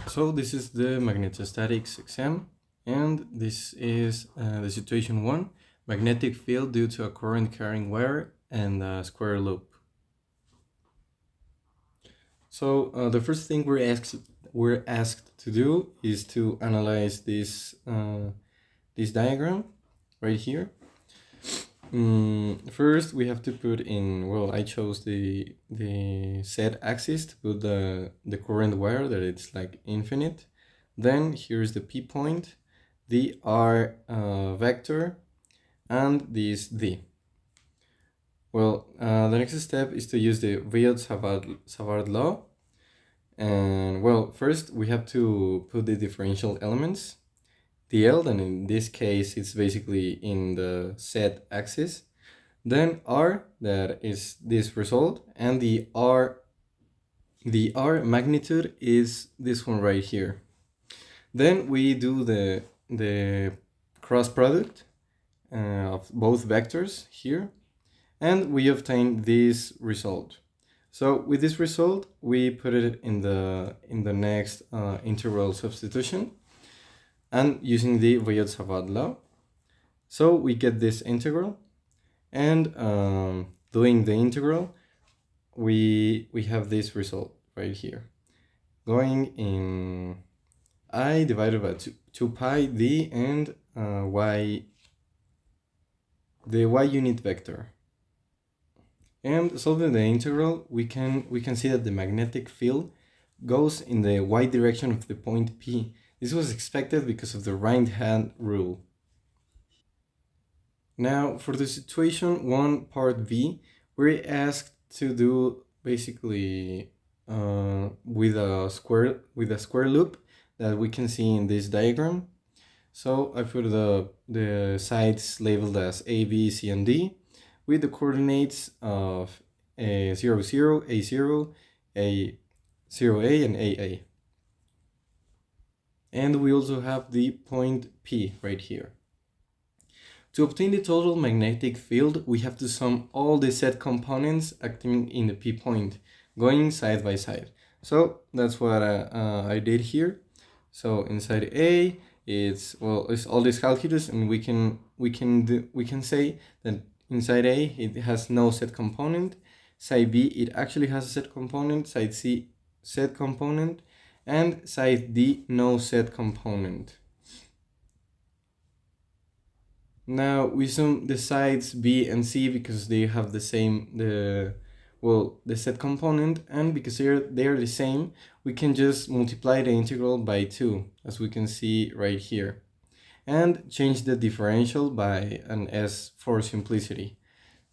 So this is the magnetostatics exam, and this is the situation 1, magnetic field due to a current carrying wire and a square loop. So the first thing we're asked to do is to analyze this diagram right here. First, we have to put in, well, I chose the Z axis to put the current wire that it's like infinite. Then here's the P point, the R vector, and this D. Well, the next step is to use the Biot-Savart law. And well, first we have to put the differential elements. The L, and in this case, it's basically in the Z axis. Then R, that is this result, and the R magnitude is this one right here. Then we do the cross product of both vectors here, and we obtain this result. So with this result, we put it in the next integral substitution, and using the Biot-Savart law. So we get this integral, and doing the integral, we have this result right here, going in I divided by 2 pi d and y, the y unit vector. And solving the integral, we can see that the magnetic field goes in the y direction of the point P. This was expected because of the right hand rule. Now for the situation 1 part V, we're asked to do basically with a square loop that we can see in this diagram. So I put the sides labeled as A, B, C, and D with the coordinates of A0, 0, A0, A0A, and AA. And we also have the point P right here. To obtain the total magnetic field, we have to sum all the Z components acting in the P point, going side by side. So that's what I did here. So inside A, it's all this calculus, and we can say that inside A it has no Z component. Side B, it actually has a Z component. Side C, Z component, and side D, no Z component. Now we sum the sides B and C because they have the same the Z component, and because they're the same, we can just multiply the integral by 2, as we can see right here, and change the differential by an S for simplicity.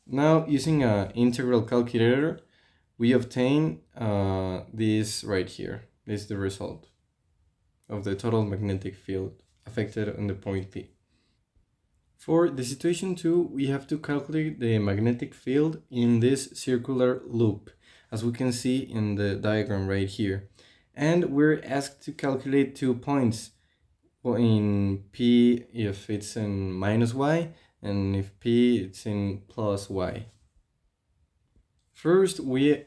Now using an integral calculator, we obtain this right here. This is the result of the total magnetic field affected on the point P. For the situation 2, we have to calculate the magnetic field in this circular loop, as we can see in the diagram right here. And we're asked to calculate 2 points, in P if it's in minus y, and if P it's in plus y. First, we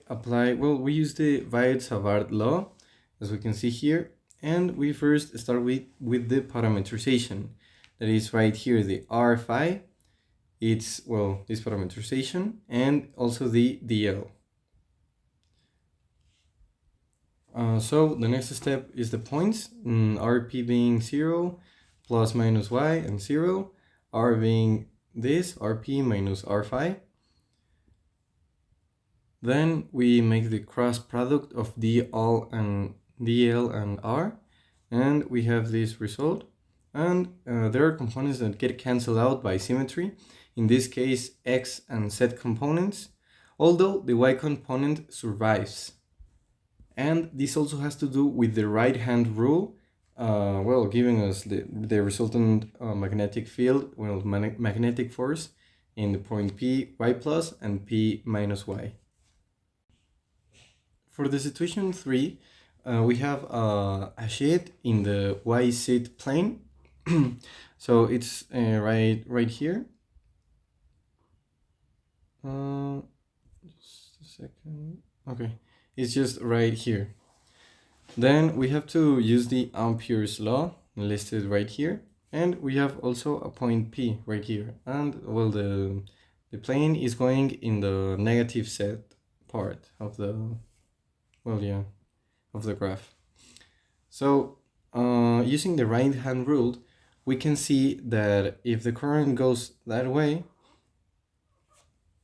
use the Biot-Savart law, as we can see here, and we first start with the parameterization. That is right here, the R phi, it's, this parameterization, and also the DL. So the next step is the points, RP being 0, plus minus y, and 0, R being this, RP minus R phi. Then we make the cross product of DL and R, and we have this result. And there are components that get cancelled out by symmetry, in this case X and Z components, although the Y component survives. And this also has to do with the right hand rule, giving us the resultant magnetic field, magnetic force in the point P Y plus and P minus Y. For the situation 3, we have a sheet in the YZ plane. So it's right here. Just a second. Okay, it's just right here. Then we have to use the Ampere's law listed right here. And we have also a point P right here. And well, the plane is going in the negative set part of the, well, yeah, of the graph. So using the right hand rule, we can see that if the current goes that way,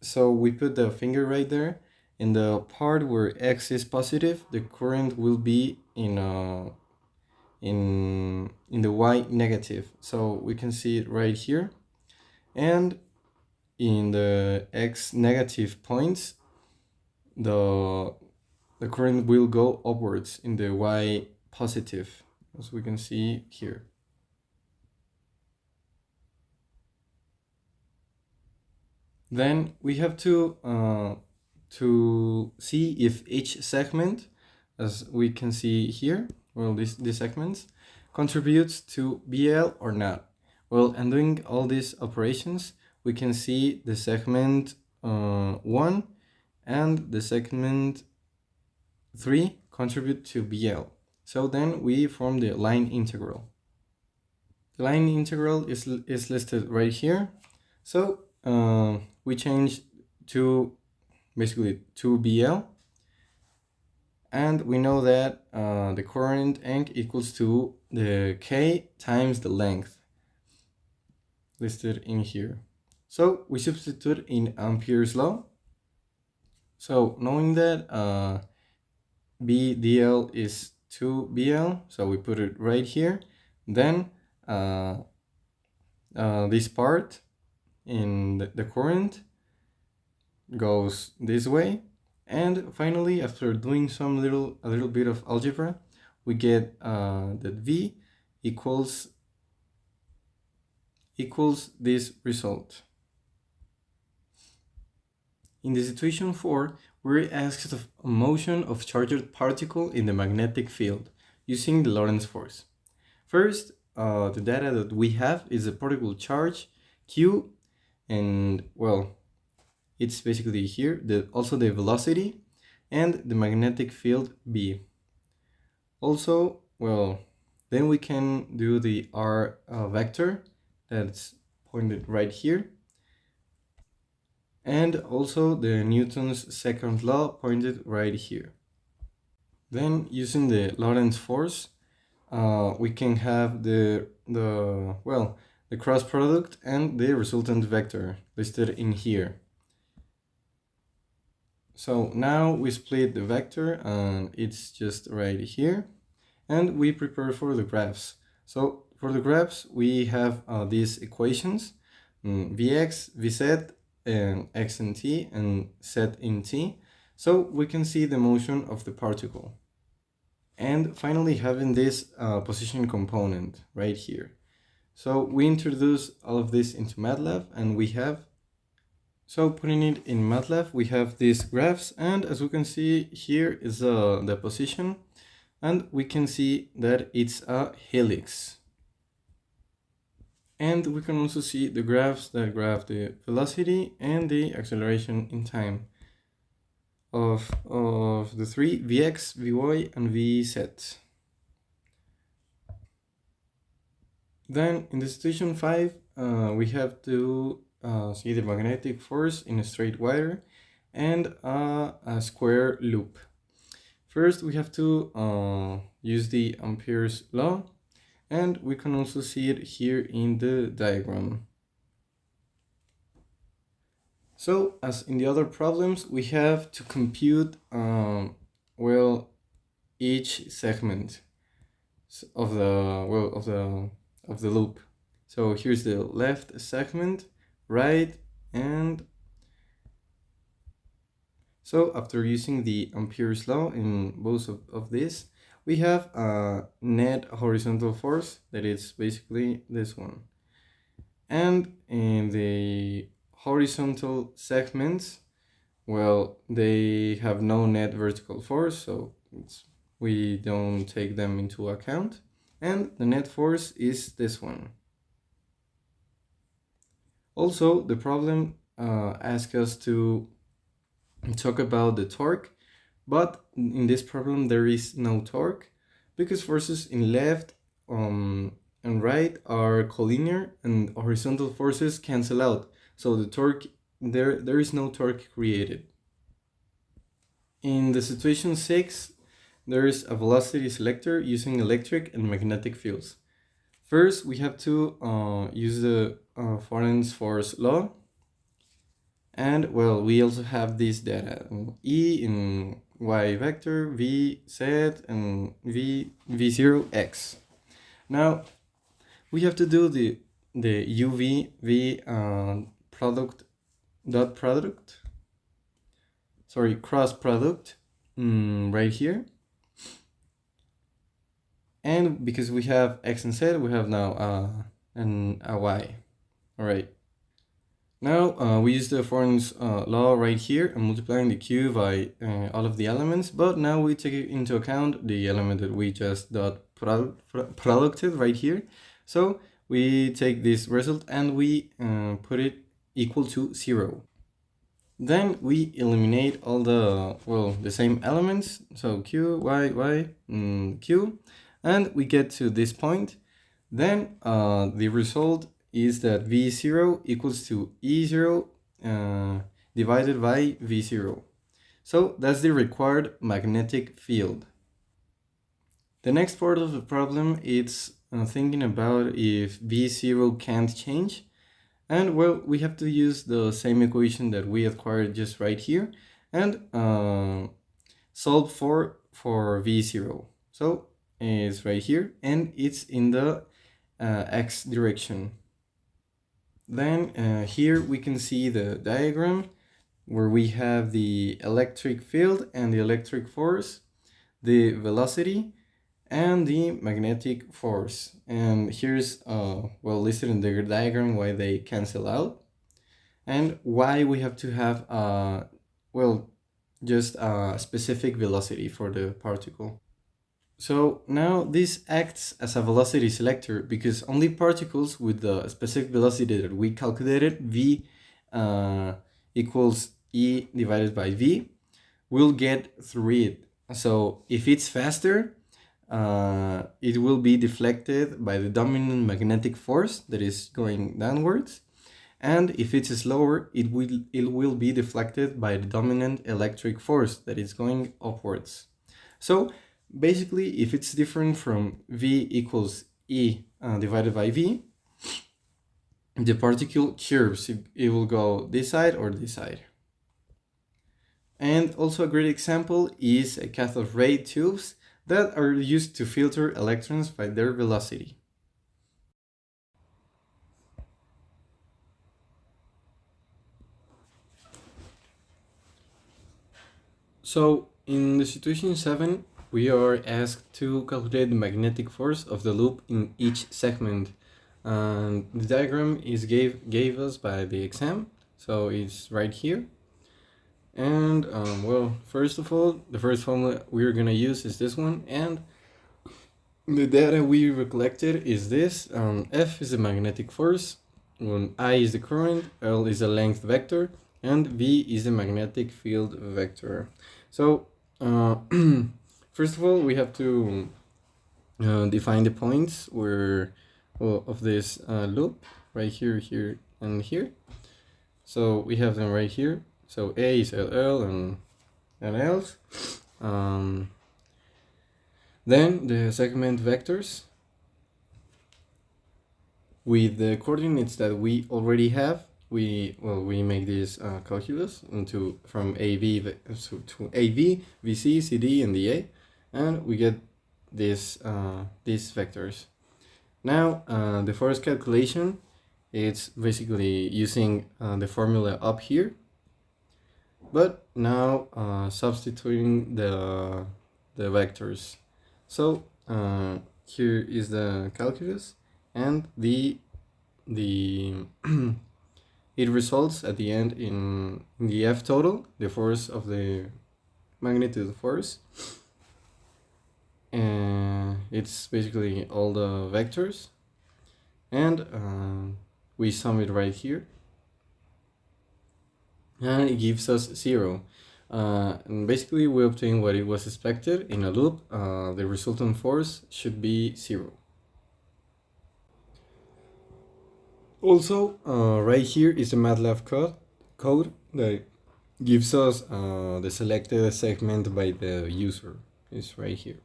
so we put the finger right there, in the part where x is positive, the current will be in the y negative. So we can see it right here, and in the x negative points, the current will go upwards in the y positive, as we can see here. Then we have to see if each segment, as we can see here, well, these segments, contributes to BL or not. Well, and doing all these operations, we can see the segment 1 and the segment 3 contribute to BL. So then we form the line integral. The line integral is listed right here. So we change to basically 2BL, and we know that the current length equals to the K times the length listed in here. So we substitute in Ampere's law. So knowing that BDL is 2BL, so we put it right here. Then this part in the current goes this way, and finally, after doing a little bit of algebra, we get that V equals this result. In the situation 4, we're asked of a motion of charged particle in the magnetic field using the Lorentz force. First, the data that we have is a particle charge Q, and well, it's basically here, also the velocity and the magnetic field B. Also, well, then we can do the R vector that's pointed right here, and also the Newton's second law pointed right here. Then using the Lorentz force, we can have the cross product and the resultant vector listed in here. So now we split the vector and it's just right here, and we prepare for the graphs. So for the graphs, we have these equations, Vx, Vz, and x in t, and z in t. So we can see the motion of the particle. And finally having this position component right here. So we introduce all of this into MATLAB, and we have, so putting it in MATLAB, we have these graphs, and as we can see here is the position, and we can see that it's a helix. And we can also see the graphs that graph the velocity and the acceleration in time of the three, Vx, Vy, and Vz. Then in the situation 5, we have to see the magnetic force in a straight wire and a square loop. First, we have to use the Ampere's law, and we can also see it here in the diagram. So, as in the other problems, we have to compute each segment of the loop. So here's the left segment, right, and so after using the Ampere's law in both of these, we have a net horizontal force that is basically this one. And in the horizontal segments, well, they have no net vertical force, so we don't take them into account. And the net force is this one. Also, the problem asks us to talk about the torque, but in this problem there is no torque. because forces in left and right are collinear and horizontal forces cancel out. So the torque, there is no torque created. In the situation 6, there is a velocity selector using electric and magnetic fields. First, we have to use the Farnham's force law. And well, we also have this data, E in y vector, V z, and V0 x. Now, we have to do the UV V cross product right here. And because we have x and z, we have now a y. All right. Now we use the Farnham's law right here and multiplying the q by all of the elements, but now we take into account the element that we just producted right here. So we take this result and we put it equal to 0. Then we eliminate all the same elements, so q, y, q, and we get to this point. Then the result is that V0 equals to E0 divided by V0. So that's the required magnetic field. The next part of the problem is thinking about if V0 can't change. And well, we have to use the same equation that we acquired just right here and solve for V0. So it's right here and it's in the x direction. Then here we can see the diagram where we have the electric field and the electric force, the velocity, and the magnetic force. And here's well listed in the diagram why they cancel out and why we have to have well just a specific velocity for the particle. So now this acts as a velocity selector because only particles with the specific velocity that we calculated, v equals E divided by V, will get through it. So if it's faster, it will be deflected by the dominant magnetic force that is going downwards. And if it's slower, it will be deflected by the dominant electric force that is going upwards. So basically, if it's different from V equals E divided by V, the particle curves. It will go this side or this side. And also a great example is cathode ray tubes that are used to filter electrons by their velocity. So in the situation 7, we are asked to calculate the magnetic force of the loop in each segment. And the diagram is gave us by the exam, so it's right here. And well, first of all, the first formula we're gonna use is this one, and the data we collected is this. F is the magnetic force, I is the current, L is the length vector, and V is the magnetic field vector. So first of all, we have to define the points where of this loop right here, here, and here. So we have them right here. So A is LL and Ls. Then the segment vectors with the coordinates that we already have. We make this calculus from AV to AV, VC, CD, and DA, and we get these vectors. Now the force calculation, it's basically using the formula up here, but now substituting the vectors. So here is the calculus, and the it results at the end in the F total, the force of the magnitude force. And it's basically all the vectors, and we sum it right here, and it gives us 0. And basically we obtain what it was expected in a loop. The resultant force should be 0. Also, right here is the MATLAB code that gives us the selected segment by the user. It's right here.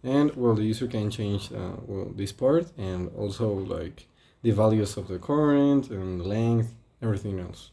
And well, the user can change well, this part, and also like the values of the current and the length, everything else.